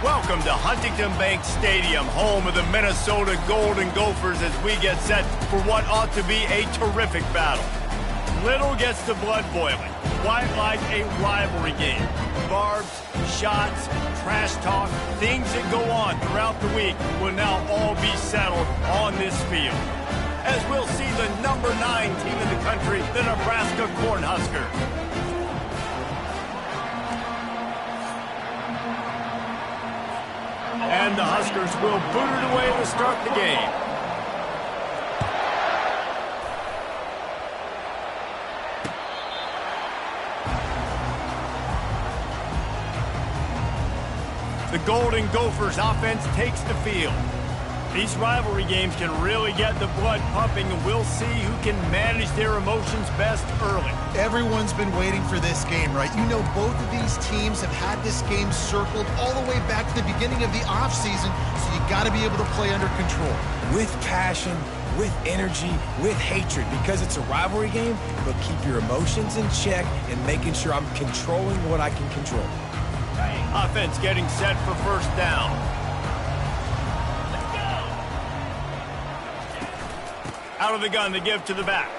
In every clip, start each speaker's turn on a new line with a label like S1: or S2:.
S1: Welcome to Huntington Bank Stadium, home of the Minnesota Golden Gophers, as we get set for what ought to be a terrific battle. Little gets the blood boiling, quite like a rivalry game. Barbs, shots, trash talk, things that go on throughout the week will now all be settled on this field, as we'll see the number 9 team in the country, the Nebraska Cornhuskers. And the Huskers will boot it away to start the game. The Golden Gophers offense takes the field. These rivalry games can really get the blood pumping, and we'll see who can manage their emotions best early.
S2: Everyone's been waiting for this game, right? You know, both of these teams have had this game circled all the way back to the beginning of the offseason, so you got to be able to play under control.
S3: With passion, with energy, with hatred, because it's a rivalry game, but keep your emotions in check and making sure I'm controlling what I can control.
S1: Offense getting set for first down. Out of the gun to give to the back.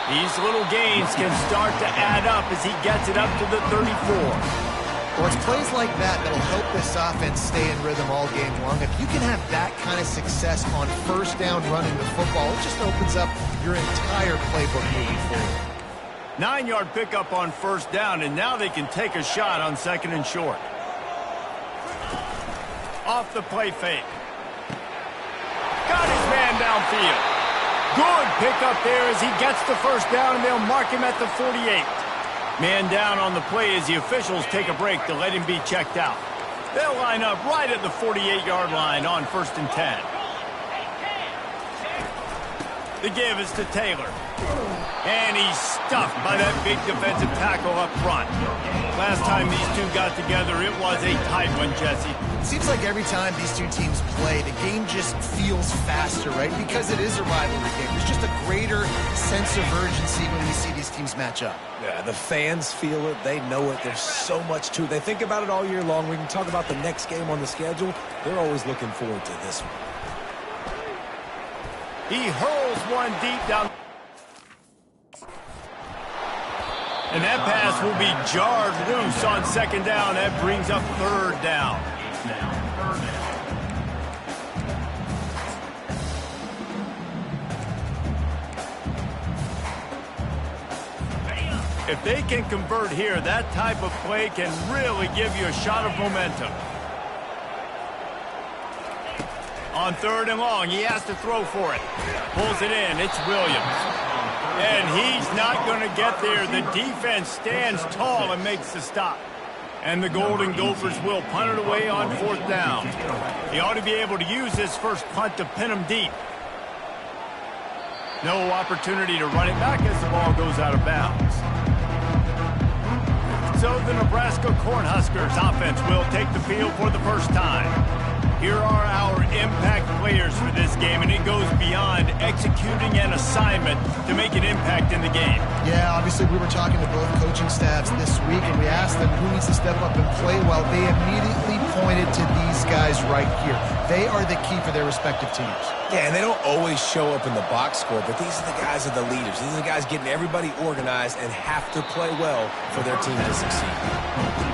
S1: These little gains can start to add up as he gets it up to the 34.
S2: Well, it's plays like that that'll help this offense stay in rhythm all game long. If you can have that kind of success on first down running the football, it just opens up your entire playbook moving forward.
S1: 9-yard pickup on first down, and now they can take a shot on second and short. Off the play fake. Got his man downfield. Good pickup there as he gets the first down, and they'll mark him at the 48. Man down on the play as the officials take a break to let him be checked out. They'll line up right at the 48-yard line on 1st and 10. The give is to Taylor. And he's stuffed by that big defensive tackle up front. Last time these two got together, it was a tight one, Jesse.
S2: It seems like every time these two teams play, the game just feels faster, right? Because it is a rivalry game. There's just a greater sense of urgency when we see these teams match up.
S3: Yeah, the fans feel it. They know it. There's so much to it. They think about it all year long. We can talk about the next game on the schedule. They're always looking forward to this one.
S1: He hurls one deep down. And that pass will be jarred loose on second down. That brings up third down. If they can convert here, that type of play can really give you a shot of momentum. On third and long, he has to throw for it. Pulls it in. It's Williams. And he's not going to get there. The defense stands tall and makes the stop. And the Golden Gophers will punt it away on 4th down. He ought to be able to use this first punt to pin him deep. No opportunity to run it back as the ball goes out of bounds. So the Nebraska Cornhuskers offense will take the field for the first time. Here are our impact players for this game, and it goes beyond executing an assignment to make an impact in the game.
S2: Yeah, obviously we were talking to both coaching staffs this week, and we asked them who needs to step up and play well. They immediately pointed to these guys right here. They are the key for their respective teams.
S3: Yeah, and they don't always show up in the box score, but these are the guys that are the leaders. These are the guys getting everybody organized and have to play well for their team to succeed.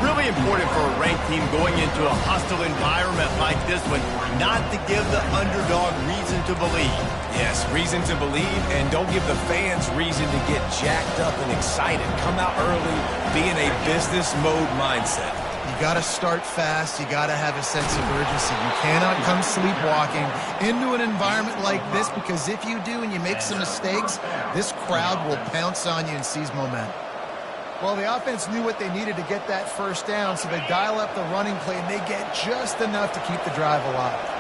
S1: Really important for a ranked team going into a hostile environment like this one, not to give the underdog reason to believe.
S3: Yes, reason to believe, and don't give the fans reason to get jacked up and excited. Come out early, be in a business mode mindset.
S2: You got to start fast. You got to have a sense of urgency. You cannot come sleepwalking into an environment like this, because if you do and you make some mistakes, this crowd will pounce on you and seize momentum. Well, the offense knew what they needed to get that first down, so they dial up the running play, and they get just enough to keep the drive alive.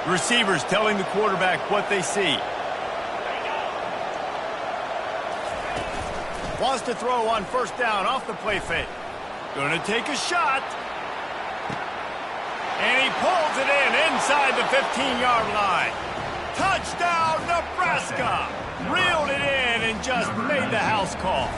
S1: Receivers telling the quarterback what they see. Wants to throw on first down off the play fake. Going to take a shot. And he pulls it in inside the 15-yard line. Touchdown, Nebraska! Reeled it in and just made the house call.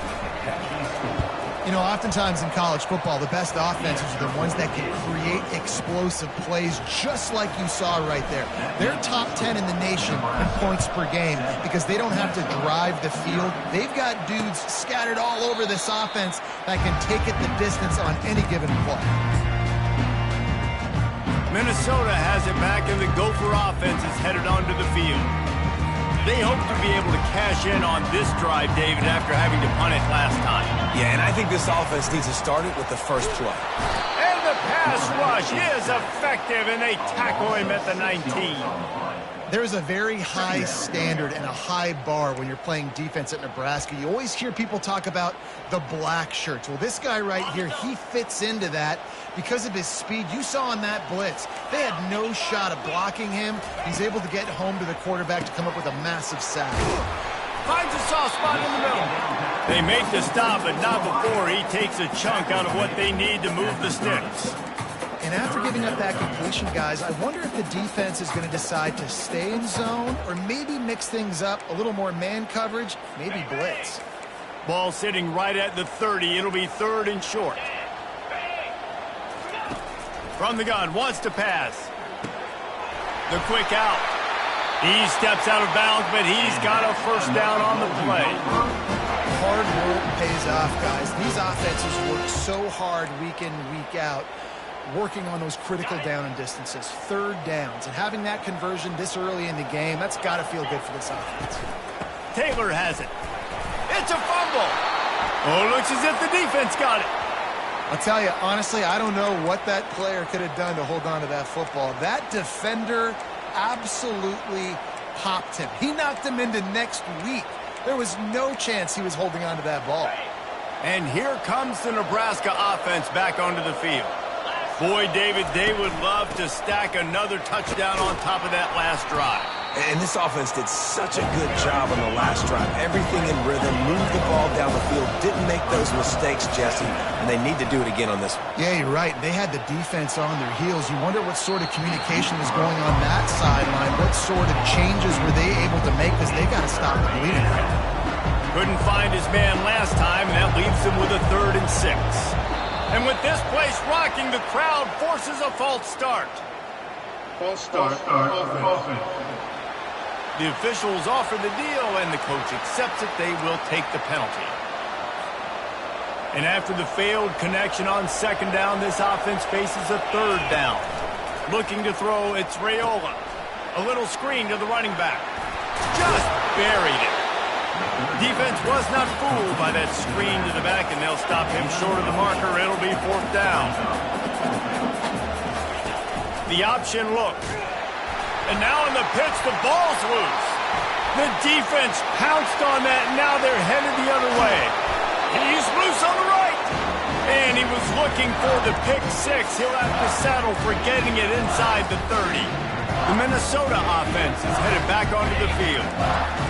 S2: You know, oftentimes in college football, the best offenses are the ones that can create explosive plays just like you saw right there. They're top 10 in the nation in points per game because they don't have to drive the field. They've got dudes scattered all over this offense that can take it the distance on any given play.
S1: Minnesota has it back, and the Gopher offense is headed onto the field. They hope to be able to cash in on this drive, David, after having to punt it last time.
S3: Yeah, and I think this offense needs to start it with the first play.
S1: And the pass rush is effective, and they tackle him at the 19.
S2: There's a very high standard and a high bar when you're playing defense at Nebraska. You always hear people talk about the black shirts. Well, this guy right here, he fits into that because of his speed. You saw on that blitz, they had no shot of blocking him. He's able to get home to the quarterback to come up with a massive sack.
S1: Finds a soft spot in the middle. They make the stop, but not before he takes a chunk out of what they need to move the sticks.
S2: And after giving up that completion, guys, I wonder if the defense is going to decide to stay in zone or maybe mix things up, a little more man coverage, maybe blitz.
S1: Ball sitting right at the 30. It'll be 3rd and short. From the gun, wants to pass. The quick out. He steps out of bounds, but he's got a first down on the play.
S2: Hard work pays off, guys. These offenses work so hard week in, week out, working on those critical down and distances, 3rd downs, and having that conversion this early in the game, that's got to feel good for this offense.
S1: Taylor has it. It's a fumble. Oh, looks as if the defense got it.
S2: I'll tell you, honestly, I don't know what that player could have done to hold on to that football. That defender absolutely popped him. He knocked him into next week. There was no chance he was holding on to that ball.
S1: And here comes the Nebraska offense back onto the field. Boy, David, they would love to stack another touchdown on top of that last drive.
S3: And this offense did such a good job on the last drive. Everything in rhythm, moved the ball down the field, didn't make those mistakes, Jesse, and they need to do it again on this one.
S2: Yeah, you're right. They had the defense on their heels. You wonder what sort of communication was going on that sideline. What sort of changes were they able to make because they got to stop the bleeding.
S1: Couldn't find his man last time, and that leaves him with a 3rd and 6. And with this place rocking, the crowd forces a false start.
S4: False start. Offense.
S1: The officials offer the deal, and the coach accepts it. They will take the penalty. And after the failed connection on 2nd down, this offense faces a 3rd down. Looking to throw, it's Raiola. A little screen to the running back. Just buried it. Defense was not fooled by that screen to the back, and they'll stop him short of the marker. It'll be 4th down. The option look. And now in the pitch, the ball's loose. The defense pounced on that, and now they're headed the other way. He's loose on the right. And he was looking for the pick 6. He'll have to settle for getting it inside the 30. The Minnesota offense is headed back onto the field.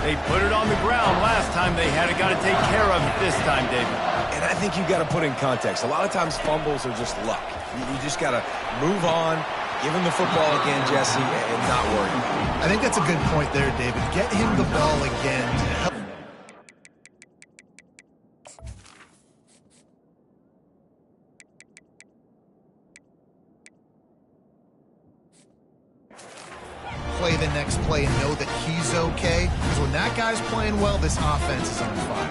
S1: They put it on the ground last time. They had it, got to take care of it this time, David.
S3: And I think you got to put in context. A lot of times fumbles are just luck. You just got to move on, give him the football again, Jesse, and not worry.
S2: I think that's a good point there, David. Get him the ball again to help. Play the next play and know that he's okay. Because when that guy's playing well, this offense is on fire.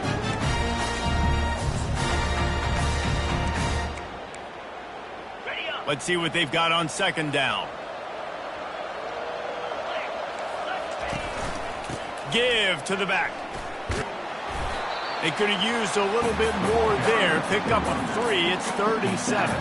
S1: Let's see what they've got on 2nd down. Give to the back. They could have used a little bit more there. Pick up a 3. It's 3rd and 7.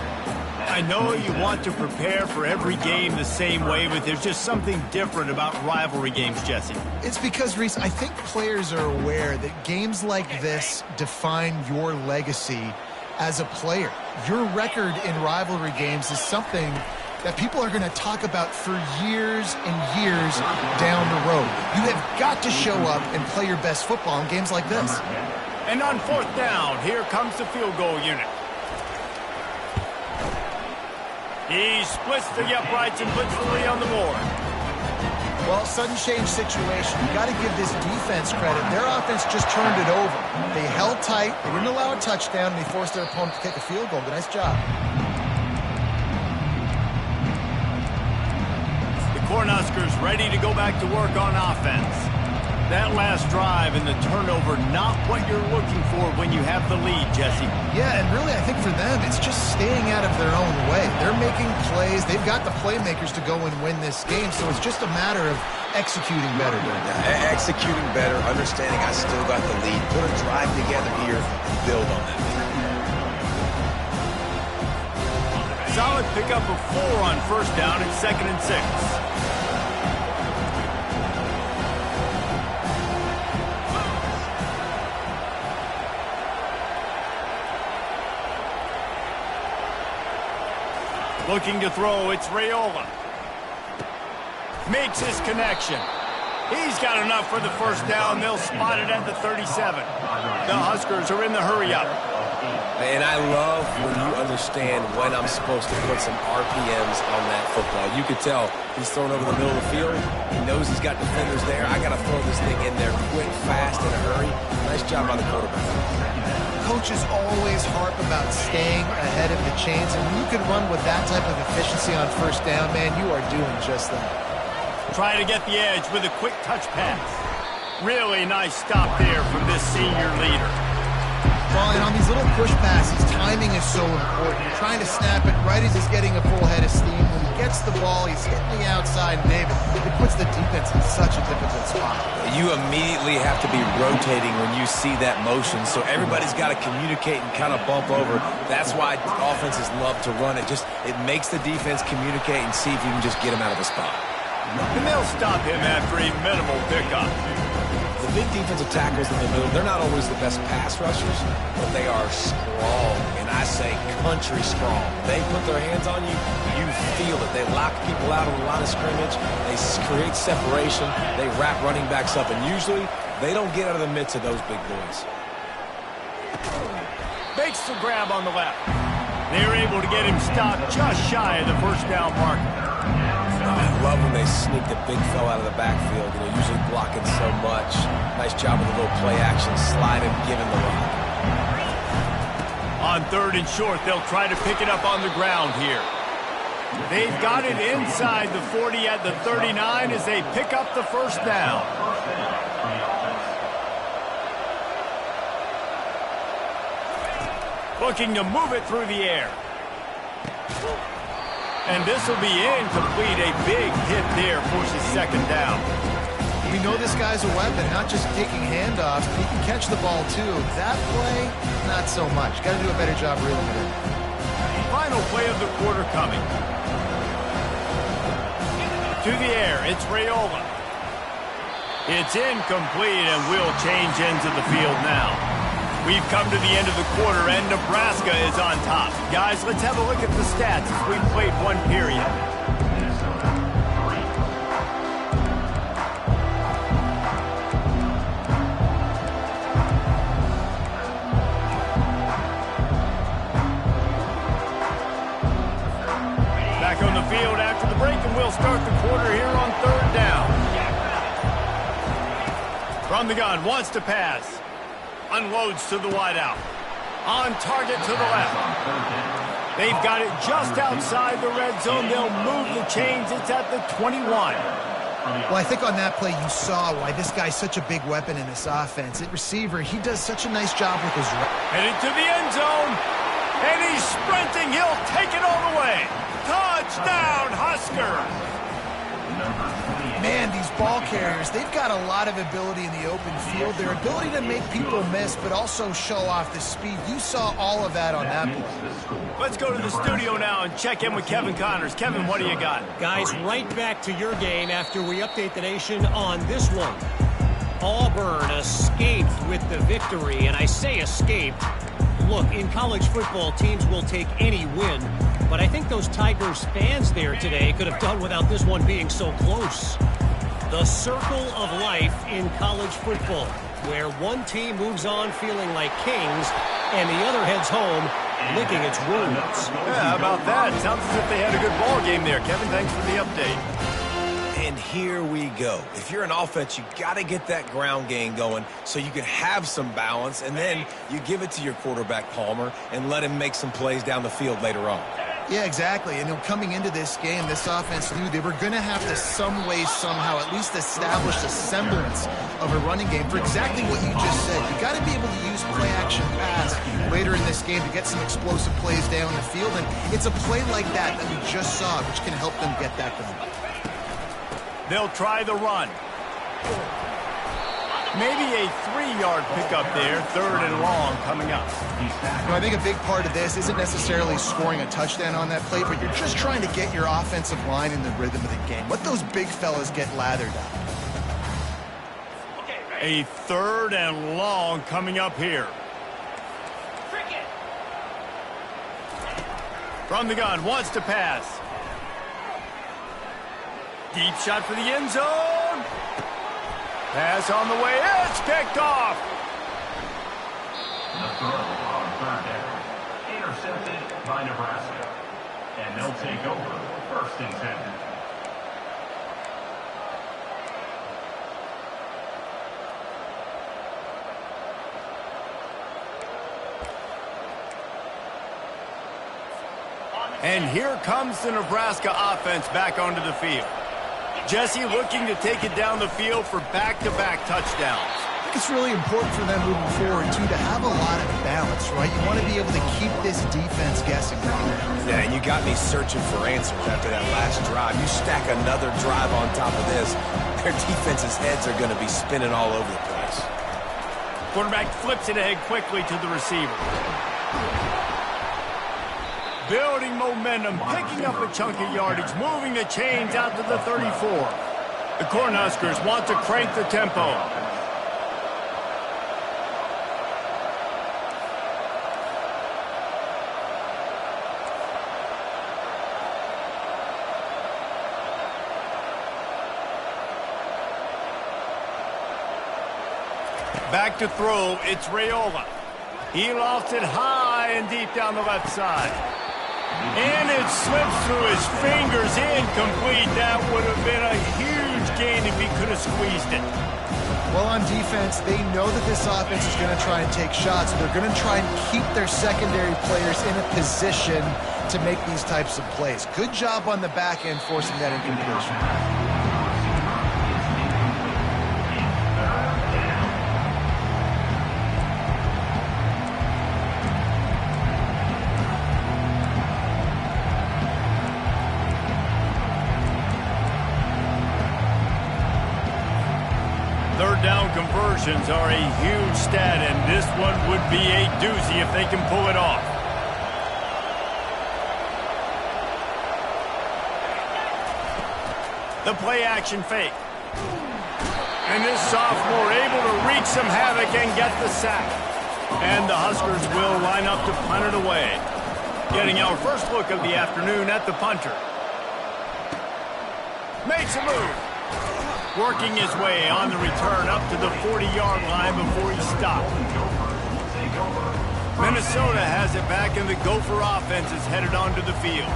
S1: I know you want to prepare for every game the same way, but there's just something different about rivalry games, Jesse.
S2: It's because, Reese, I think players are aware that games like this define your legacy as a player. Your record in rivalry games is something that people are going to talk about for years and years down the road. You have got to show up and play your best football in games like this.
S1: And on 4th down, here comes the field goal unit. He splits the uprights and puts the lead on the board.
S2: Well, sudden change situation. You got to give this defense credit. Their offense just turned it over. They held tight. They didn't allow a touchdown, and they forced their opponent to kick a field goal. Good, nice job.
S1: The Cornhuskers ready to go back to work on offense. That last drive and the turnover, not what you're looking for when you have the lead, Jesse.
S2: Yeah, and really, I think for them, it's just staying out of their own way. They're making plays. They've got the playmakers to go and win this game, so it's just a matter of executing better.
S3: Executing better, understanding I still got the lead. Put a drive together here and build on that lead.
S1: Solid pickup of 4 on first down and 2nd and 6. Looking to throw, it's Raiola. Makes his connection. He's got enough for the first down. They'll spot it at the 37. The Huskers are in the hurry-up.
S3: And I love when you understand when I'm supposed to put some RPMs on that football. You could tell he's thrown over the middle of the field. He knows he's got defenders there. I got to throw this thing in there quick, fast, in a hurry. Nice job by the quarterback.
S2: Coaches always harp about staying ahead of the chains, and when you can run with that type of efficiency on first down, man, you are doing just that.
S1: Trying to get the edge with a quick touch pass. Really nice stop there from this senior leader.
S2: Well, and on these little push passes, timing is so important. You're trying to snap it right as he's getting a full head of steam. When he gets the ball, he's hitting the outside, and David, it puts the defense in such a difficult spot.
S3: You immediately have to be rotating when you see that motion, so everybody's got to communicate and kind of bump over. That's why offenses love to run it. It makes the defense communicate and see if you can just get him out of a spot.
S1: And they'll stop him after a minimal pickup.
S3: The big defensive tackles in the middle, they're not always the best pass rushers, but they are strong, and I say country strong. They put their hands on you, you feel it. They lock people out on the line of scrimmage. They create separation. They wrap running backs up, and usually they don't get out of the midst of those big boys.
S1: Makes the grab on the left. They're able to get him stopped just shy of the first down marker.
S3: I love when they sneak the big fella out of the backfield. Usually blocking so much. Nice job with a little play action, slide him, give him the rock.
S1: On 3rd and short, they'll try to pick it up on the ground here. They've got it inside the 40 at the 39 as they pick up the first down. Looking to move it through the air. And this will be incomplete. A big hit there forces 2nd down.
S2: We know this guy's a weapon, not just taking handoffs, but he can catch the ball too. That play, not so much. Got to do a better job reeling it in.
S1: Final play of the quarter coming. To the air, it's Raiola. It's incomplete, and we'll change ends of the field now. We've come to the end of the quarter, and Nebraska is on top. Guys, let's have a look at the stats as we played one period. Back on the field after the break, and we'll start the quarter here on 3rd down. From the gun, wants to pass. Unloads to the wideout. On target to the left. They've got it just outside the red zone. They'll move the chains. It's at the 21.
S2: Well, I think on that play you saw why this guy's such a big weapon in this offense. At receiver, he does such a nice job with his...
S1: Headed to the end zone. And he's sprinting. He'll take it all the way. Touchdown, Husker.
S2: Man, these ball carriers, they've got a lot of ability in the open field. Their ability to make people miss, but also show off the speed. You saw all of that on that play.
S1: Let's go to the studio now and check in with Kevin Connors. Kevin, what do you got?
S5: Guys, right back to your game after we update the nation on this one. Auburn escaped with the victory, and I say escaped. Look, in college football, teams will take any win, but I think those Tigers fans there today could have done without this one being so close. The circle of life in college football, where one team moves on feeling like kings and the other heads home licking its wounds.
S1: Yeah, how about that? Sounds as if they had a good ball game there. Kevin, thanks for the update.
S3: And here we go. If you're an offense, you got to get that ground game going so you can have some balance, and then you give it to your quarterback, Palmer, and let him make some plays down the field later on.
S2: Yeah, exactly. And coming into this game, this offense knew they were going to have to some way, somehow, at least establish a semblance of a running game for exactly what you just said. You got to be able to use play-action pass later in this game to get some explosive plays down the field. And it's a play like that that we just saw, which can help them get that going.
S1: They'll try the run. Maybe a 3-yard pickup there, 3rd and long coming up.
S2: I think a big part of this isn't necessarily scoring a touchdown on that play, but you're just trying to get your offensive line in the rhythm of the game. Let those big fellas get lathered up.
S1: A 3rd and long coming up here. From the gun, wants to pass. Deep shot for the end zone. Pass on the way. It's picked off.
S4: The throw on 3rd down. Intercepted by Nebraska. And they'll take over 1st and 10.
S1: And here comes the Nebraska offense back onto the field. Jesse looking to take it down the field for back-to-back touchdowns.
S2: I think it's really important for them moving forward, too, to have a lot of balance, right? You want to be able to keep this defense guessing.
S3: Yeah, and you got me searching for answers after that last drive. You stack another drive on top of this, their defense's heads are going to be spinning all over the place.
S1: Quarterback flips it ahead quickly to the receiver. Building momentum, picking up a chunk of yardage, moving the chains out to the 34. The Cornhuskers want to crank the tempo. Back to throw, it's Raiola. He lofts it high and deep down the left side. And it slips through his fingers, incomplete. That would have been a huge gain if he could have squeezed it.
S2: Well, on defense, they know that this offense is going to try and take shots. They're going to try and keep their secondary players in a position to make these types of plays. Good job on the back end forcing that incompletion.
S1: Down conversions are a huge stat, and this one would be a doozy if they can pull it off. The play action fake. And this sophomore able to wreak some havoc and get the sack. And the Huskers will line up to punt it away. Getting our first look of the afternoon at the punter. Makes a move. Working his way on the return up to the 40-yard line before he stopped. Minnesota has it back, and the Gopher offense is headed onto the field.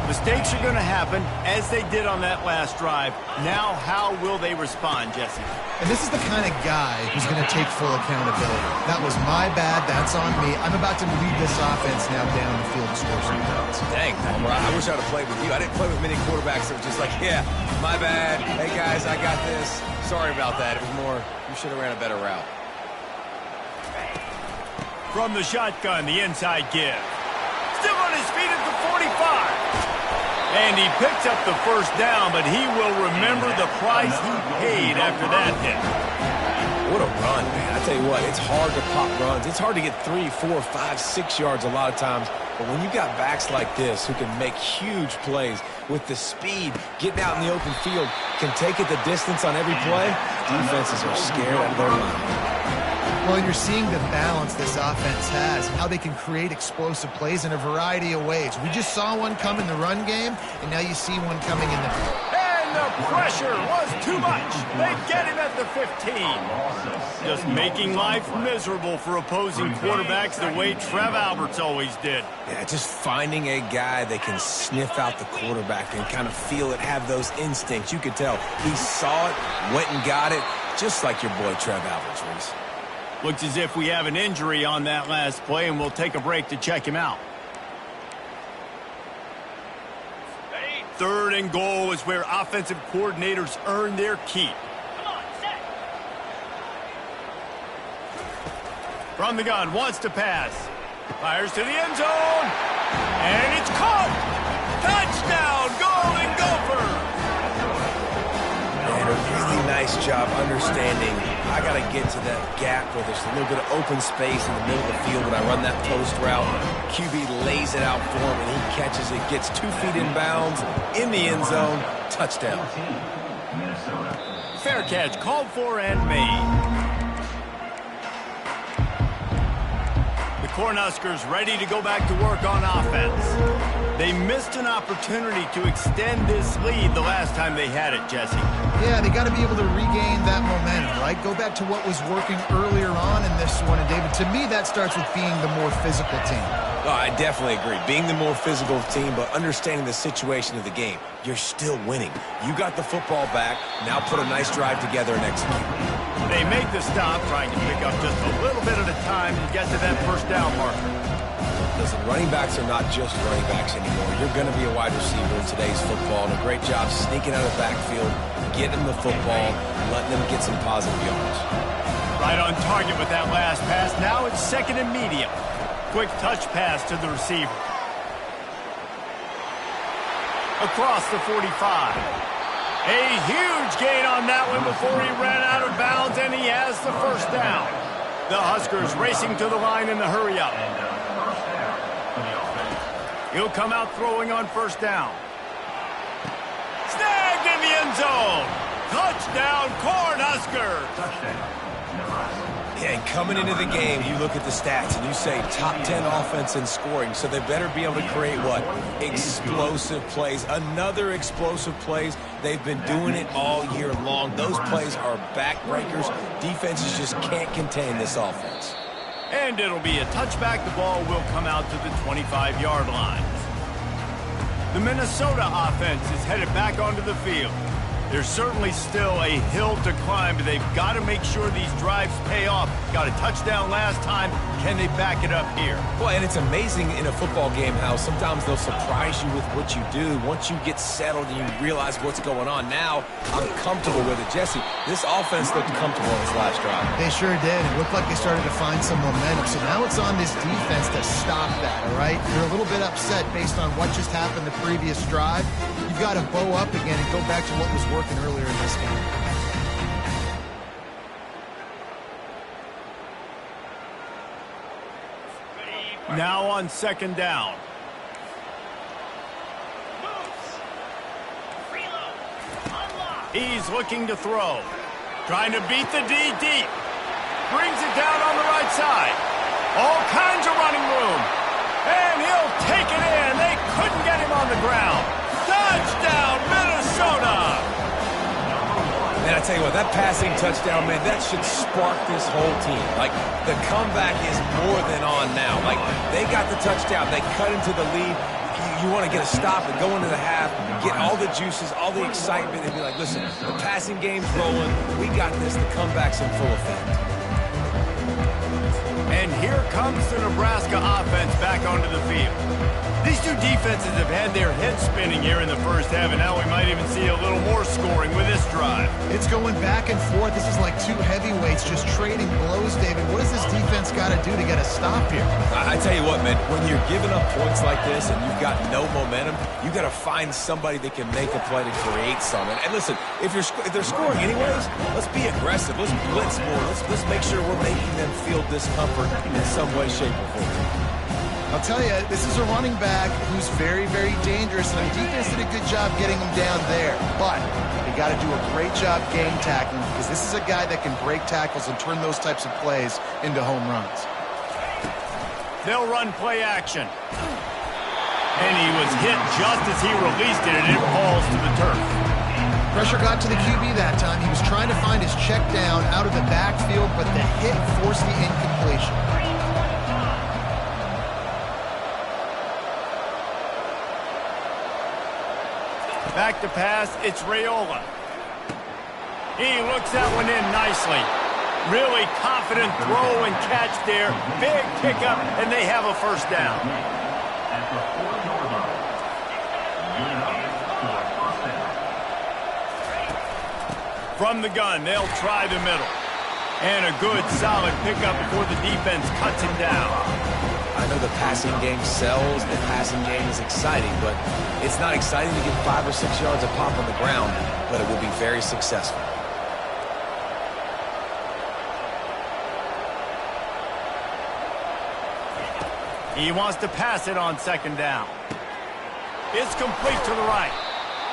S1: Mistakes are going to happen, as they did on that last drive. Now, how will they respond, Jesse?
S2: And this is the kind of guy who's going to take full accountability. That was my bad. That's on me. I'm about to lead this offense now down the field and score some points.
S3: Dang, Palmer, I wish I would have played with you. I didn't play with many quarterbacks that were just like, yeah, my bad. Hey, guys, I got this. Sorry about that. It was more, you should have ran a better route.
S1: From the shotgun, the inside give. Still on his feet at the 45. And he picks up the first down, but he will remember the price he paid after that hit.
S3: What a run, man. I tell you what, it's hard to pop runs. It's hard to get 3, 4, 5, 6 yards a lot of times. But when you got backs like this who can make huge plays with the speed, getting out in the open field, can take it the distance on every play, defenses are scared out of their mind.
S2: Well, and you're seeing the balance this offense has, how they can create explosive plays in a variety of ways. We just saw one come in the run game, and now you see one coming in the...
S1: And the pressure was too much. They get him at the 15. Just making life miserable for opposing quarterbacks the way Trev Alberts always did.
S3: Yeah, just finding a guy that can sniff out the quarterback and kind of feel it, have those instincts. You could tell he saw it, went and got it, just like your boy Trev Alberts, Reese.
S1: Looks as if we have an injury on that last play, and we'll take a break to check him out. 3rd and goal is where offensive coordinators earn their keep. From the gun, wants to pass. Fires to the end zone. And it's caught. Touchdown, Golden Gopher.
S3: And a really nice job understanding I got to get to that gap where there's a little bit of open space in the middle of the field when I run that post route. QB lays it out for him, and he catches it, gets 2 feet in bounds, in the end zone, touchdown.
S1: Fair catch, called for and made. The Cornhuskers ready to go back to work on offense. They missed an opportunity to extend this lead the last time they had it, Jesse.
S2: Yeah, they got to be able to regain that momentum, right? Go back to what was working earlier on in this one. And, David, to me, that starts with being the more physical team.
S3: Oh, I definitely agree. Being the more physical team, but understanding the situation of the game. You're still winning. You got the football back. Now put a nice drive together and execute.
S1: They make the stop, trying to pick up just a little bit at a time to get to that first down marker.
S3: Listen, running backs are not just running backs anymore. You're going to be a wide receiver in today's football, and a great job sneaking out of the backfield, getting them the football, and letting them get some positive yards.
S1: Right on target with that last pass. Now it's 2nd and medium. Quick touch pass to the receiver. Across the 45. A huge gain on that one before he ran out of bounds, and he has the first down. The Huskers racing to the line in the hurry-up. He'll come out throwing on first down. Snagged in the end zone. Touchdown, Cornhuskers.
S3: Yeah, and coming into the game, you look at the stats and you say top 10 offense in scoring, so they better be able to create what? Explosive plays. Another explosive plays. They've been doing it all year long. Those plays are backbreakers. Defenses just can't contain this offense.
S1: And it'll be a touchback. The ball will come out to the 25-yard line. The Minnesota offense is headed back onto the field. There's certainly still a hill to climb, but they've got to make sure these drives pay off. Got a touchdown last time. Can they back it up here?
S3: Well, and it's amazing in a football game how sometimes they'll surprise you with what you do. Once you get settled and you realize what's going on, now I'm comfortable with it. Jesse, this offense looked comfortable in this last drive.
S2: They sure did. It looked like they started to find some momentum. So now it's on this defense to stop that, all right? They're a little bit upset based on what just happened the previous drive. You've got to bow up again and go back to what was working earlier in this game.
S1: Now on 2nd down. He's looking to throw. Trying to beat the D deep. Brings it down on the right side. All kinds of running room. And he'll take it in. They couldn't get him on the ground. Touchdown, Minnesota!
S3: Man, I tell you what, that passing touchdown, man, that should spark this whole team. Like, the comeback is more than on now. Like, they got the touchdown. They cut into the lead. You want to get a stop and go into the half, get all the juices, all the excitement, and be like, listen, the passing game's rolling. We got this. The comeback's in full effect.
S1: And here comes the Nebraska offense back onto the field. These two defenses have had their heads spinning here in the first half, and now we might even see a little more scoring with this drive.
S2: It's going back and forth. This is like two heavyweights just trading blows, David. What does this defense got to do to get a stop here?
S3: I tell you what, man, when you're giving up points like this and you've got no momentum, you got to find somebody that can make a play to create something. And listen, if they're scoring anyways, let's be aggressive. Let's blitz more. Let's make sure we're making them feel discomfort in some way, shape, or form.
S2: I'll tell you, this is a running back who's very, very dangerous, and the defense did a good job getting him down there. But they got to do a great job game tackling, because this is a guy that can break tackles and turn those types of plays into home runs.
S1: They'll run play action. And he was hit just as he released it, and it falls to the turf.
S2: Pressure got to the QB that time. He was trying to find his check down out of the backfield, but the hit forced the incompletion.
S1: Back to pass, it's Raiola. He looks that one in nicely. Really confident throw and catch there. Big pickup, and they have a first down. From the gun, they'll try the middle. And a good, solid pickup before the defense cuts him down.
S3: I know the passing game sells, the passing game is exciting, but it's not exciting to get 5 or 6 yards of pop on the ground, but it will be very successful.
S1: He wants to pass it on second down. It's complete to the right.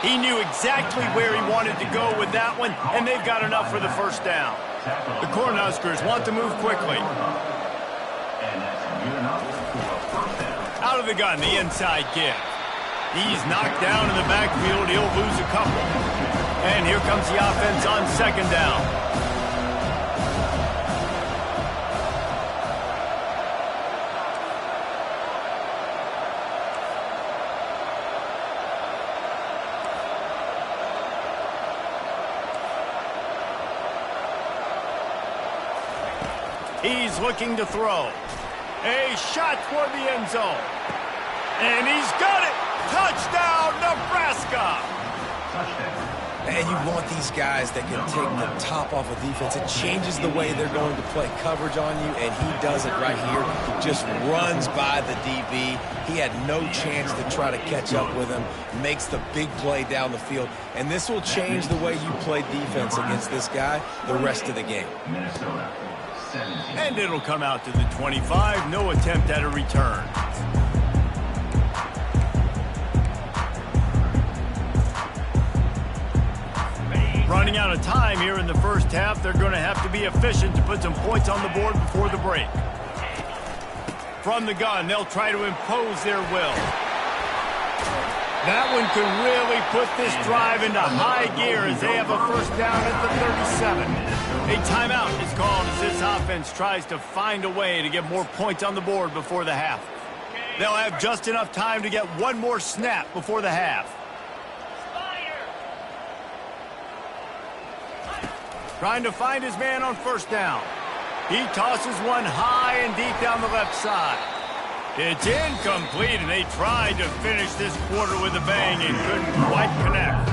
S1: He knew exactly where he wanted to go with that one, and they've got enough for the first down. The Cornhuskers want to move quickly. Out of the gun, the inside give. He's knocked down in the backfield. He'll lose a couple. And here comes the offense on second down. He's looking to throw. A shot toward the end zone. And he's got it. Touchdown, Nebraska.
S3: And you want these guys that can take the top off of defense. It changes the way they're going to play coverage on you, and he does it right here. Just runs by the DB. He had no chance to try to catch up with him. Makes the big play down the field. And this will change the way you play defense against this guy the rest of the game.
S1: And it'll come out to the 25. No attempt at a return. Running out of time here in the first half. They're going to have to be efficient to put some points on the board before the break. From the gun, they'll try to impose their will. That one could really put this drive into high gear as they have a first down at the 37. A timeout is called as this offense tries to find a way to get more points on the board before the half. They'll have just enough time to get one more snap before the half. Trying to find his man on first down. He tosses one high and deep down the left side. It's incomplete, and they tried to finish this quarter with a bang and couldn't quite connect.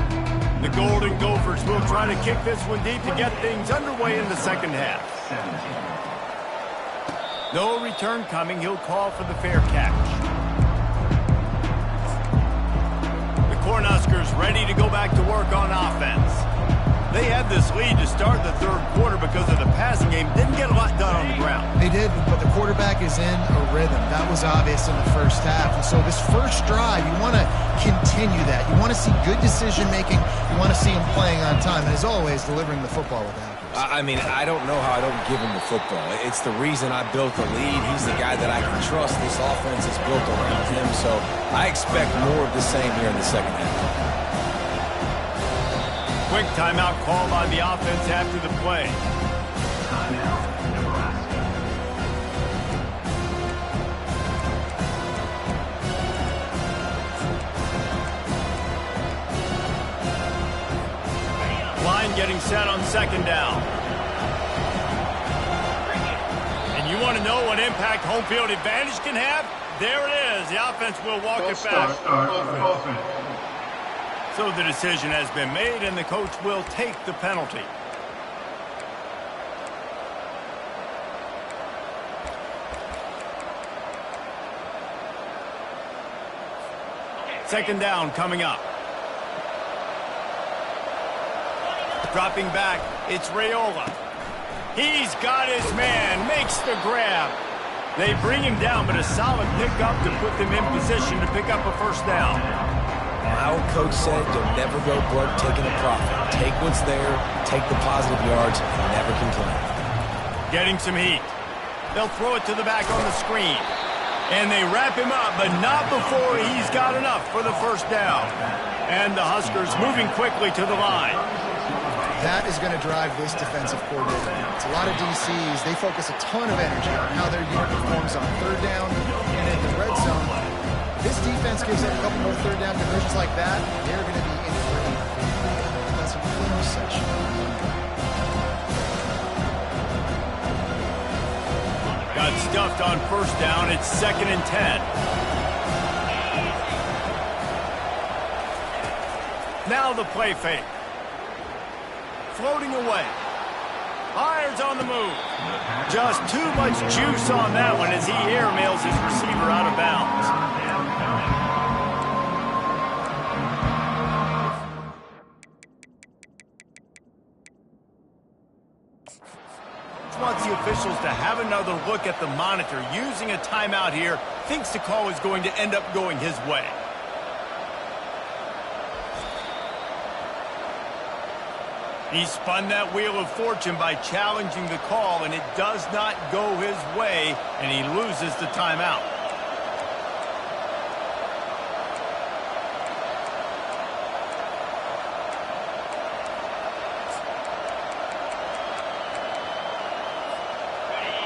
S1: The Golden Gophers will try to kick this one deep to get things underway in the second half. No return coming. He'll call for the fair catch. The Cornhuskers ready to go back to work on offense. They had this lead to start the third quarter because of the passing game. Didn't get a lot done on the ground.
S2: They did, but the quarterback is in a rhythm. That was obvious in the first half. And so this first drive, you want to continue that. You want to see good decision-making. You want to see him playing on time. And as always, delivering the football with accuracy.
S3: I mean, I don't know how I don't give him the football. It's the reason I built the lead. He's the guy that I can trust. This offense is built around him. So I expect more of the same here in the second half.
S1: Quick timeout call by the offense after the play.
S4: Timeout, Nebraska.
S1: Line getting set on second down. And you want to know what impact home field advantage can have? There it is. The offense will walk it back.
S4: Offense.
S1: So the decision has been made, and the coach will take the penalty. Second down coming up. Dropping back, it's Raiola. He's got his man, makes the grab. They bring him down, but a solid pickup to put them in position to pick up a first down.
S3: My old coach said, you'll never go broke taking a profit. Take what's there, take the positive yards, and never complain.
S1: Getting some heat. They'll throw it to the back on the screen. And they wrap him up, but not before he's got enough for the first down. And the Huskers moving quickly to the line.
S2: That is going to drive this defensive coordinator. It's a lot of DCs. They focus a ton of energy on how their unit performs on third down and in the red zone. This defense gives up a couple more third down conversions like that, they're going to be in for a pleasant session.
S1: Got stuffed on first down. It's 2nd and 10. Now the play fake. Floating away. Fires on the move. Just too much juice on that one as he airmails his receiver out of bounds. Wants the officials to have another look at the monitor. Using a timeout here, thinks the call is going to end up going his way. He spun that wheel of fortune by challenging the call, and it does not go his way, and he loses the timeout.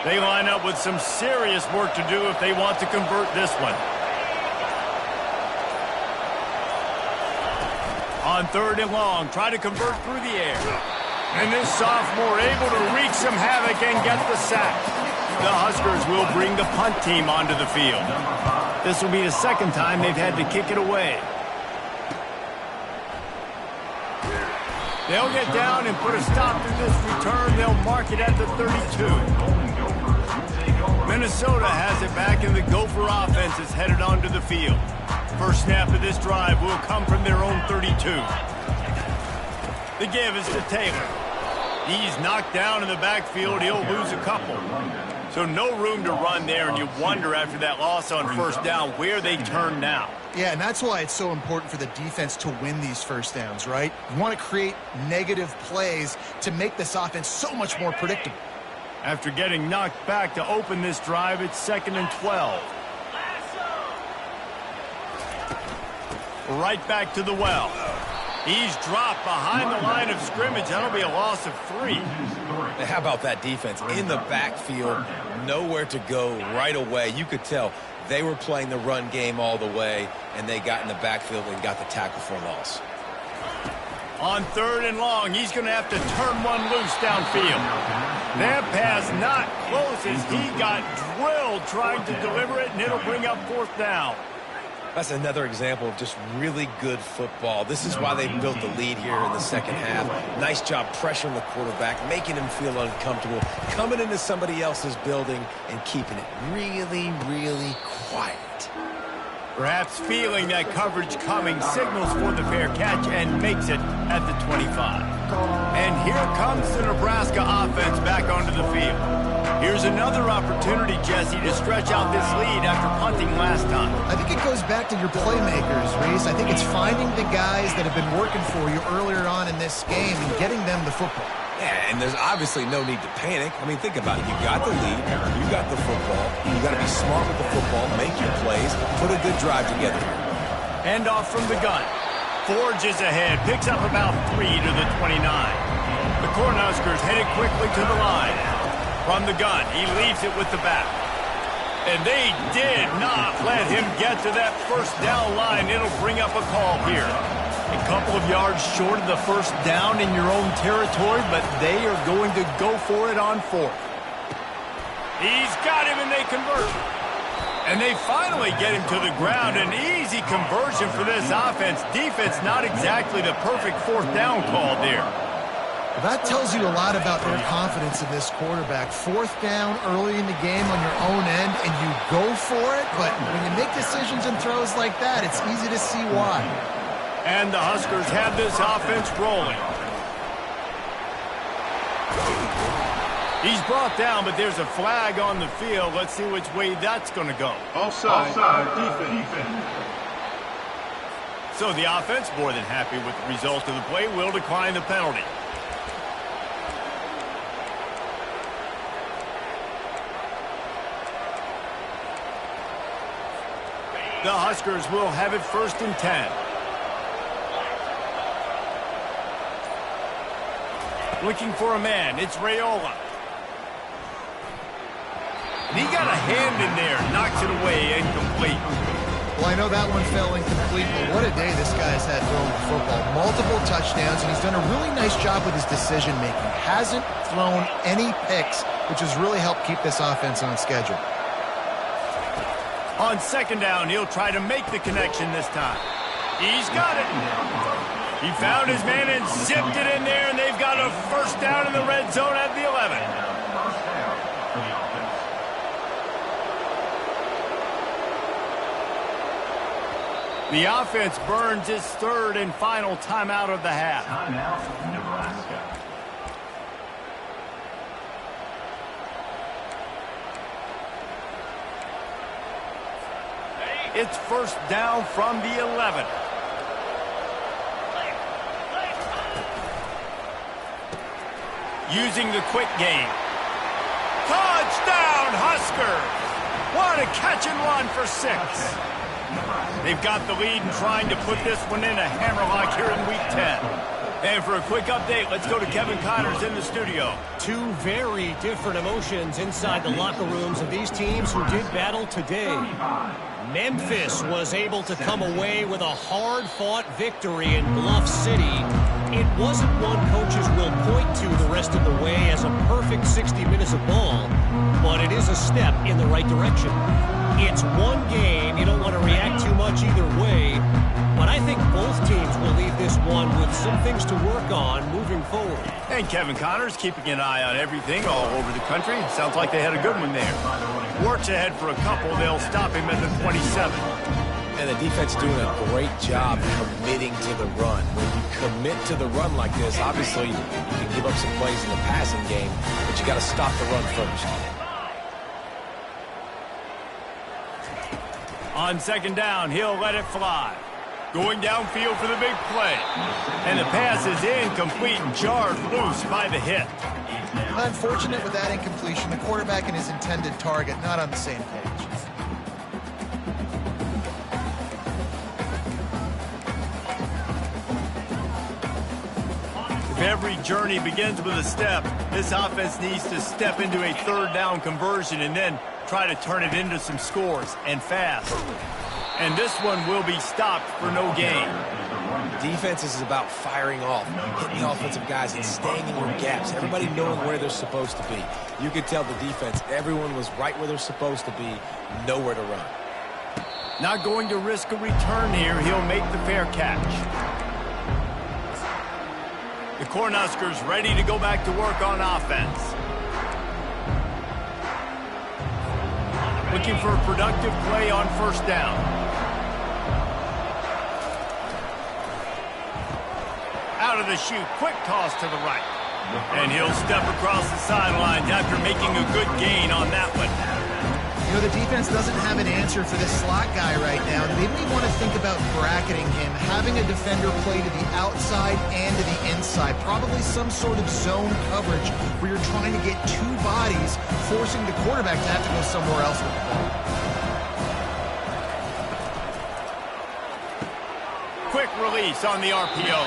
S1: They line up with some serious work to do if they want to convert this one. On 3rd and long, try to convert through the air. And this sophomore able to wreak some havoc and get the sack. The Huskers will bring the punt team onto the field. This will be the 2nd time they've had to kick it away. They'll get down and put a stop to this return. They'll mark it at the 32. Minnesota has it back, and the Gopher offense is headed onto the field. First snap of this drive will come from their own 32. The give is to Taylor. He's knocked down in the backfield. He'll lose a couple. So no room to run there, and you wonder after that loss on first down where they turn now.
S2: Yeah, and that's why it's so important for the defense to win these first downs, right? You want to create negative plays to make this offense so much more predictable.
S1: After getting knocked back to open this drive, it's 2nd and 12. Right back to the well. He's dropped behind the line of scrimmage. That'll be a loss of 3.
S3: How about that defense? In the backfield, nowhere to go right away. You could tell they were playing the run game all the way, and they got in the backfield and got the tackle for a loss.
S1: On 3rd and long, he's going to have to turn one loose downfield. That pass not close as he got drilled trying to deliver it, and it'll bring up 4th down.
S3: That's another example of just really good football. This is why they built the lead here in the 2nd half. Nice job pressuring the quarterback, making him feel uncomfortable, coming into somebody else's building and keeping it really, really quiet.
S1: Perhaps feeling that coverage coming, signals for the fair catch and makes it at the 25. And here comes the Nebraska offense back onto the field. Here's another opportunity, Jesse, to stretch out this lead after punting last time.
S2: I think it goes back to your playmakers, Reese. I think it's finding the guys that have been working for you earlier on in this game and getting them the football.
S3: Yeah, and there's obviously no need to panic. I mean, think about it. You got the lead. You got the football. You got to be smart with the football, make your plays, put a good drive together here.
S1: Hand off from the gun. Forges ahead, picks up about 3 to the 29. The Cornhuskers headed quickly to the line. From the gun, he leaves it with the back. And they did not let him get to that first down line. It'll bring up a call here. A couple of yards short of the first down in your own territory, but they are going to go for it on 4th. He's got him, and they convert. And they finally get him to the ground. An easy conversion for this offense. Defense, not exactly the perfect 4th down call there.
S2: Well, that tells you a lot about their confidence in this quarterback. 4th down early in the game on your own end, and you go for it. But when you make decisions and throws like that, it's easy to see why.
S1: And the Huskers have this offense rolling. He's brought down, but there's a flag on the field. Let's see which way that's going to go.
S4: Offside, defense.
S1: So the offense, more than happy with the result of the play, will decline the penalty. The Huskers will have it 1st and 10. Looking for a man. It's Raiola. And he got a hand in there. Knocks it away. Incomplete.
S2: Well, I know that one fell incomplete, but what a day this guy's had throwing the football. Multiple touchdowns, and he's done a really nice job with his decision-making. Hasn't thrown any picks, which has really helped keep this offense on schedule.
S1: On 2nd down, he'll try to make the connection this time. He's got it. He found his man and zipped it in there, and they've got a 1st down in the red zone at the 11. The offense burns its 3rd and final timeout of the half.
S4: Timeout, Nebraska.
S1: It's 1st down from the 11. Using the quick game. Touchdown, Huskers! What a catch and run for 6. They've got the lead and trying to put this one in a hammerlock here in Week 10. And for a quick update, let's go to Kevin Connors in the studio.
S5: Two very different emotions inside the locker rooms of these teams who did battle today. Memphis was able to come away with a hard-fought victory in Bluff City. It wasn't one coaches will point to the rest of the way as a perfect 60 minutes of ball, but it is a step in the right direction. It's one game. You don't want to react too much either way, but I think both teams will leave this one with some things to work on moving forward.
S1: And Kevin Connors keeping an eye on everything all over the country. Sounds like they had a good one there. Works ahead for a couple. They'll stop him at the 27.
S3: And the defense doing a great job committing to the run. When you commit to the run like this, obviously you can give up some plays in the passing game, but you got to stop the run first.
S1: On 2nd down, he'll let it fly. Going downfield for the big play. And the pass is incomplete and jarred loose by the hit.
S2: Unfortunate with that incompletion. The quarterback and his intended target not on the same page.
S1: If every journey begins with a step, this offense needs to step into a 3rd down conversion and then try to turn it into some scores, and fast. And this one will be stopped for no gain.
S3: Defense is about firing off, hitting the offensive guys and staying in your gaps. Everybody knowing where they're supposed to be. You could tell the defense, everyone was right where they're supposed to be, nowhere to run.
S1: Not going to risk a return here. He'll make the fair catch. The Cornhuskers ready to go back to work on offense. Looking for a productive play on 1st down. Out of the chute, quick toss to the right. And he'll step across the sidelines after making a good gain on that one.
S2: You know, the defense doesn't have an answer for this slot guy right now. They may want to think about bracketing him, having a defender play to the outside and to the inside. Probably some sort of zone coverage where you're trying to get 2 bodies, forcing the quarterback to have to go somewhere else with the ball.
S1: Quick release on the RPO.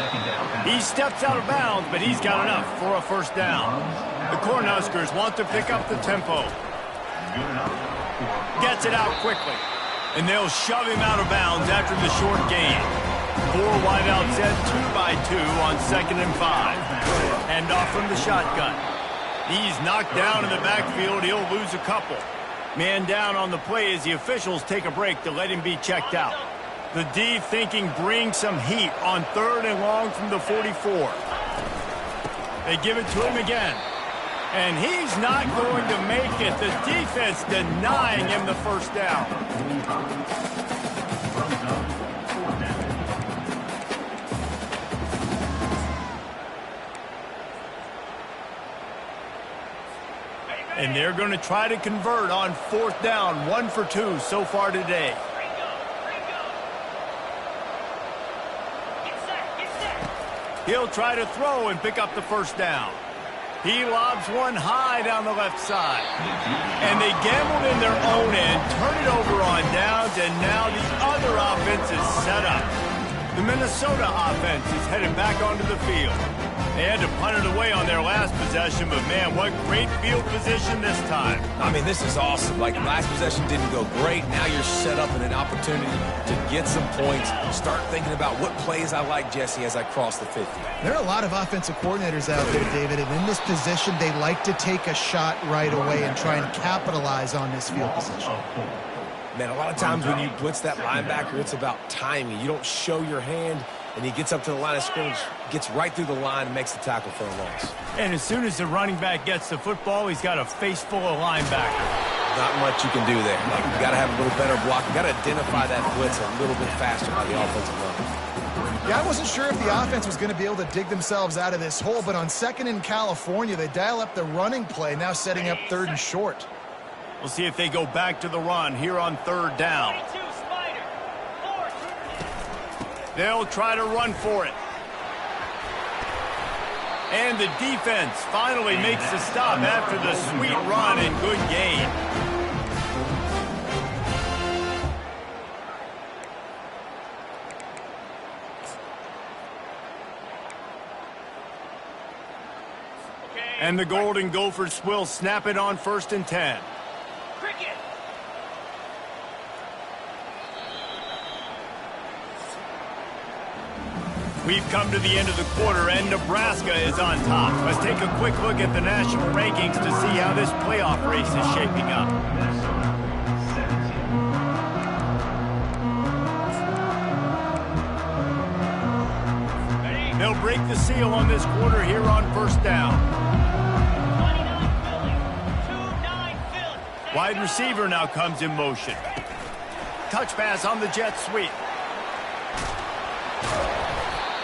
S1: He steps out of bounds, but he's got enough for a 1st down. The Cornhuskers want to pick up the tempo. Gets it out quickly. And they'll shove him out of bounds after the short gain. 4 wideouts set 2 by 2 on 2nd and 5. Hand off from the shotgun. He's knocked down in the backfield. He'll lose a couple. Man down on the play as the officials take a break to let him be checked out. The D thinking bring some heat on 3rd and long from the 44. They give it to him again. And he's not going to make it. The defense denying him the 1st down. And they're going to try to convert on 4th down. 1 for 2 so far today. He'll try to throw and pick up the 1st down. He lobs one high down the left side. And they gambled in their own end, turn it over on downs, and now the other offense is set up. The Minnesota offense is headed back onto the field. They had to punt it away on their last possession, but man, what great field position this time.
S3: I mean, this is awesome. Like, last possession didn't go great. Now you're set up in an opportunity to get some points. Start thinking about what plays I like, Jesse, as I cross the 50.
S2: There are a lot of offensive coordinators out there, David, and in this position, they like to take a shot right away and try and capitalize on this field position.
S3: Man, a lot of times when you blitz that linebacker, it's about timing. You don't show your hand, and he gets up to the line of scrimmage, gets right through the line, and makes the tackle for a loss.
S1: And as soon as the running back gets the football, he's got a face full of linebackers.
S3: Not much you can do there. Like, you got to have a little better block. You got to identify that blitz a little bit faster by the offensive line.
S2: Yeah, I wasn't sure if the offense was going to be able to dig themselves out of this hole, but on second in California, they dial up the running play, now setting up third and short.
S1: We'll see if they go back to the run here on third down. They'll try to run for it. And the defense finally makes the stop after the sweet run and good gain. And the Golden Gophers will snap it on 1st and 10. We've come to the end of the quarter, and Nebraska is on top. Let's take a quick look at the national rankings to see how this playoff race is shaping up. They'll break the seal on this quarter here on 1st down. Wide receiver now comes in motion. Touch pass on the jet sweep.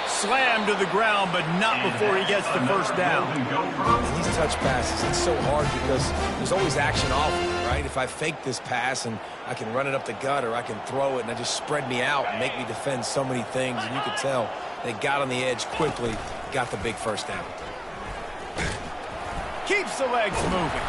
S1: Slammed to the ground, but not before he gets the 1st down.
S3: And these touch passes, it's so hard because there's always action off of it, right? If I fake this pass and I can run it up the gut, or I can throw it and I just spread me out and make me defend so many things, and you could tell they got on the edge quickly, got the big 1st down.
S1: Keeps the legs moving.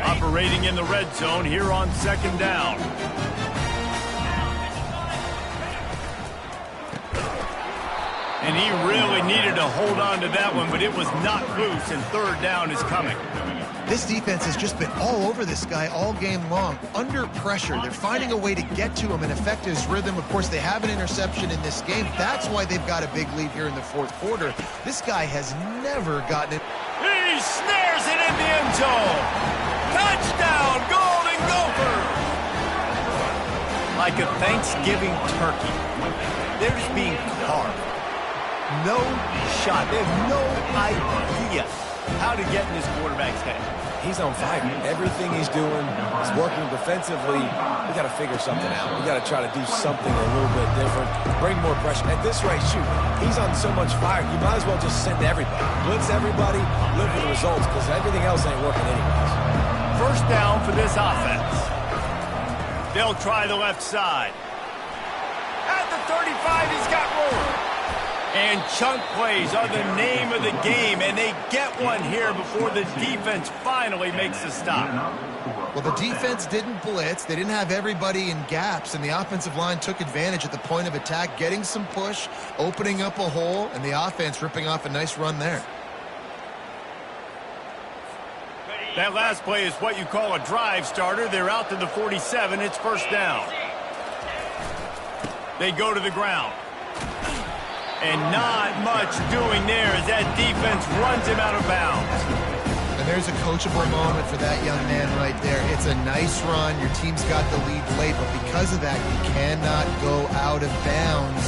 S1: Operating in the red zone here on 2nd down. And he really needed to hold on to that one, but it was not loose, and 3rd down is coming.
S2: This defense has just been all over this guy all game long. Under pressure, they're finding a way to get to him and affect his rhythm. Of course, they have an interception in this game. That's why they've got a big lead here in the 4th quarter. This guy has never gotten it.
S1: He snares it in the end zone. Touchdown, Golden Gophers! Like a Thanksgiving turkey, they're just being carved. No shot. They have no idea how to get in this quarterback's head.
S3: He's on fire. Everything he's doing is working defensively. We got to figure something out. We got to try to do something a little bit different. Bring more pressure. At this rate, shoot, he's on so much fire, you might as well just send everybody. Blitz everybody, live with the results, because everything else ain't working anyways.
S1: 1st down for this offense. They'll try the left side. At the 35, he's got room. And chunk plays are the name of the game, and they get one here before the defense finally makes the stop.
S2: Well, the defense didn't blitz. They didn't have everybody in gaps, and the offensive line took advantage at the point of attack, getting some push, opening up a hole, and the offense ripping off a nice run there.
S1: That last play is what you call a drive starter. They're out to the 47. It's 1st down. They go to the ground. And not much doing there as that defense runs him out of bounds.
S2: And there's a coachable moment for that young man right there. It's a nice run. Your team's got the lead late, but because of that, you cannot go out of bounds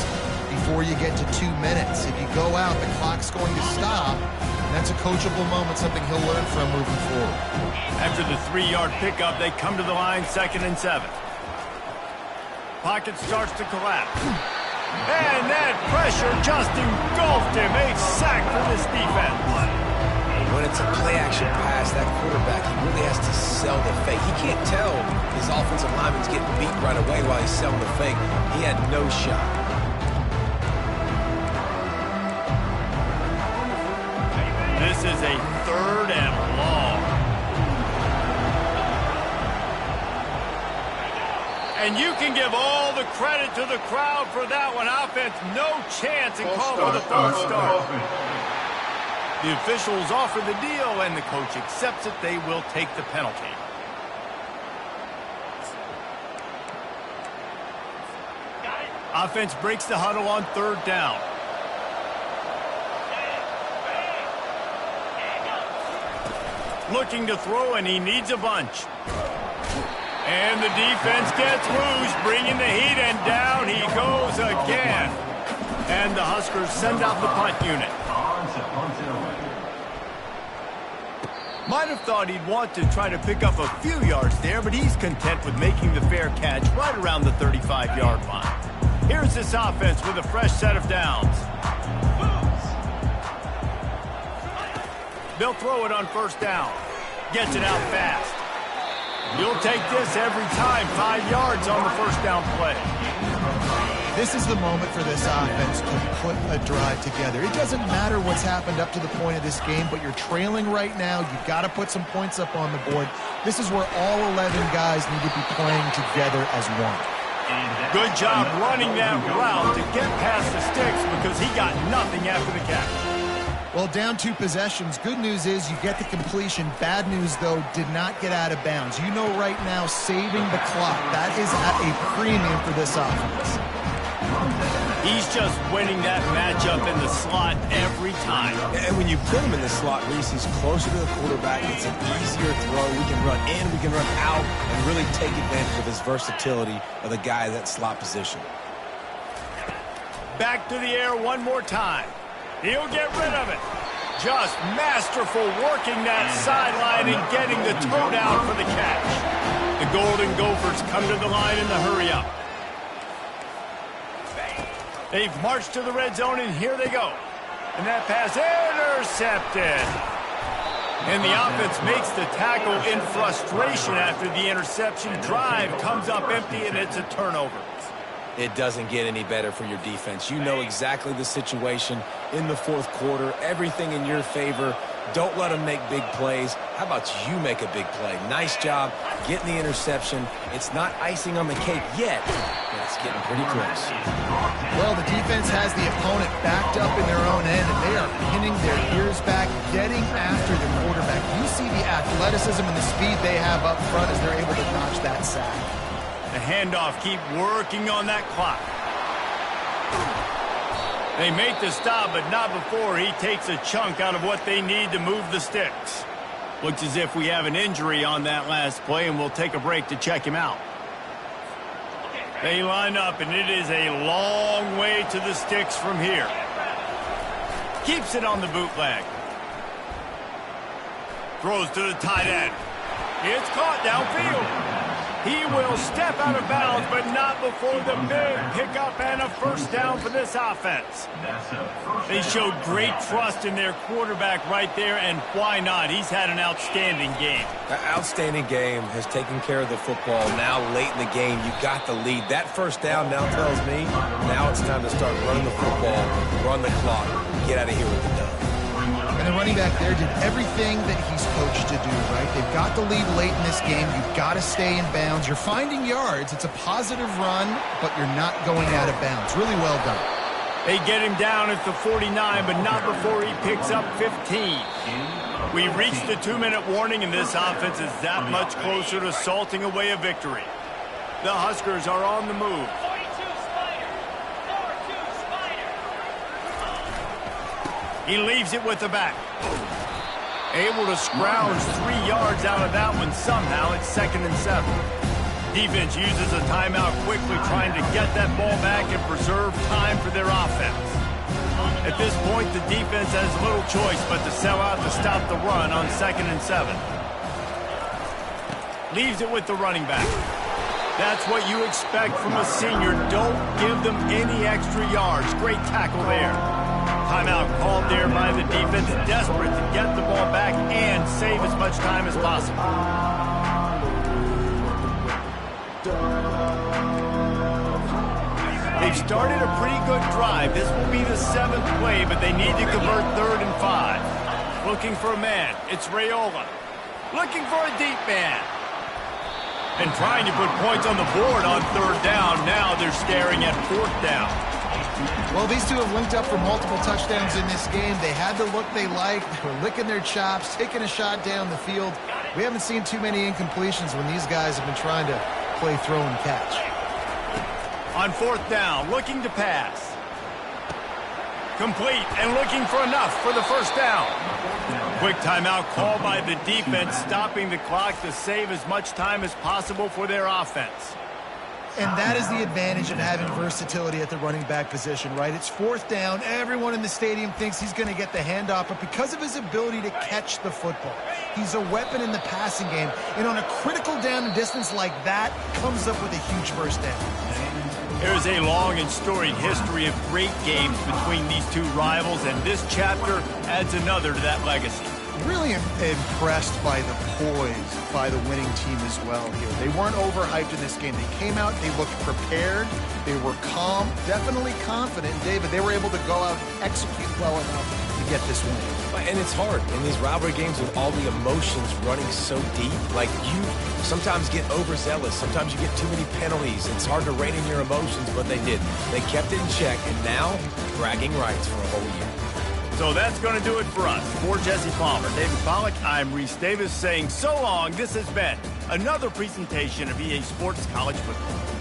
S2: before you get to 2 minutes. If you go out, the clock's going to stop. And that's a coachable moment, something he'll learn from moving forward.
S1: After the 3-yard pickup, they come to the line 2nd and 7. Pocket starts to collapse. And that pressure just engulfed him. A sack for this defense.
S3: When it's a play-action pass, that quarterback, he really has to sell the fake. He can't tell his offensive lineman's getting beat right away while he's selling the fake. He had no shot.
S1: This is a 3rd and long. And you can give all the credit to the crowd for that one. Offense, no chance and call for the false start. The officials offer the deal, and the coach accepts it. They will take the penalty. Offense breaks the huddle on 3rd down. Looking to throw, and he needs a bunch. And the defense gets loose, bringing the heat, and down he goes again. And the Huskers send out the punt unit. Might have thought he'd want to try to pick up a few yards there, but he's content with making the fair catch right around the 35-yard line. Here's this offense with a fresh set of downs. They'll throw it on 1st down. Gets it out fast. You'll take this every time. 5 yards on the 1st down play.
S2: This is the moment for this offense to put a drive together. It doesn't matter what's happened up to the point of this game, but you're trailing right now. You've got to put some points up on the board. This is where all 11 guys need to be playing together as one.
S1: Good job running that route to get past the sticks because he got nothing after the catch.
S2: Well, down 2 possessions. Good news is you get the completion. Bad news, though, did not get out of bounds. You know right now, saving the clock, that is at a premium for this offense.
S1: He's just winning that matchup in the slot every time.
S3: And when you put him in the slot, Reese, he's closer to the quarterback. It's an easier throw. We can run in, we can run out, and really take advantage of his versatility of the guy in that slot position.
S1: Back to the air one more time. He'll get rid of it. Just masterful working that sideline and getting the toe down for the catch. The Golden Gophers come to the line in the hurry-up. They've marched to the red zone, and here they go. And that pass intercepted. And the offense makes the tackle in frustration after the interception. Drive comes up empty, and it's a turnover.
S3: It doesn't get any better for your defense. You know exactly the situation in the 4th quarter. Everything in your favor. Don't let them make big plays. How about you make a big play? Nice job getting the interception. It's not icing on the cake yet, but it's getting pretty close.
S2: Well, the defense has the opponent backed up in their own end, and they are pinning their ears back, getting after the quarterback. You see the athleticism and the speed they have up front as they're able to notch that sack.
S1: The handoff, keep working on that clock. They make the stop, but not before he takes a chunk out of what they need to move the sticks. Looks as if we have an injury on that last play, and we'll take a break to check him out. They line up, and it is a long way to the sticks from here. Keeps it on the bootleg. Throws to the tight end. It's caught downfield. He will step out of bounds, but not before the big pickup and a 1st down for this offense. They showed great trust in their quarterback right there, and why not? He's had an outstanding game.
S3: That outstanding game has taken care of the football. Now, late in the game, you got the lead. That 1st down now tells me now it's time to start running the football, run the clock, get out of here with the dub.
S2: And the running back there did everything that he's coached to do, right? They've got the lead late in this game. You've got to stay in bounds. You're finding yards. It's a positive run, but you're not going out of bounds. Really well done.
S1: They get him down at the 49, but not before he picks up 15. We reached the 2-minute warning, and this offense is that much closer to salting away a victory. The Huskers are on the move. He leaves it with the back. Able to scrounge 3 yards out of that one somehow. It's 2nd and 7. Defense uses a timeout quickly, trying to get that ball back and preserve time for their offense. At this point, the defense has little choice but to sell out to stop the run on 2nd and 7. Leaves it with the running back. That's what you expect from a senior. Don't give them any extra yards. Great tackle there. Timeout called there by the defense, desperate to get the ball back and save as much time as possible. They've started a pretty good drive. This will be the 7th play, but they need to convert 3rd and 5. Looking for a man. It's Raiola. Looking for a deep man. And trying to put points on the board on 3rd down. Now they're staring at 4th down.
S2: Well, these two have linked up for multiple touchdowns in this game. They had the look they liked. They were licking their chops, taking a shot down the field. We haven't seen too many incompletions when these guys have been trying to play throw and catch.
S1: On 4th down, looking to pass. Complete and looking for enough for the 1st down. Quick timeout called by the defense, stopping the clock to save as much time as possible for their offense.
S2: And that is the advantage of having versatility at the running back position, right? It's 4th down. Everyone in the stadium thinks he's going to get the handoff, but because of his ability to catch the football, he's a weapon in the passing game. And on a critical down and distance like that, comes up with a huge first down.
S1: There's a long and storied history of great games between these two rivals, and this chapter adds another to that legacy.
S2: Really impressed by the poise by the winning team as well here. They weren't overhyped in this game. They came out, they looked prepared, they were calm, definitely confident. David, they were able to go out and execute well enough to get this win.
S3: And it's hard in these rivalry games with all the emotions running so deep. Like, you sometimes get overzealous. Sometimes you get too many penalties. It's hard to rein in your emotions, but they did. They kept it in check, and now bragging rights for a whole year.
S1: So that's going to do it for us. For Jesse Palmer, David Pollack, I'm Reese Davis saying so long. This has been another presentation of EA Sports College Football.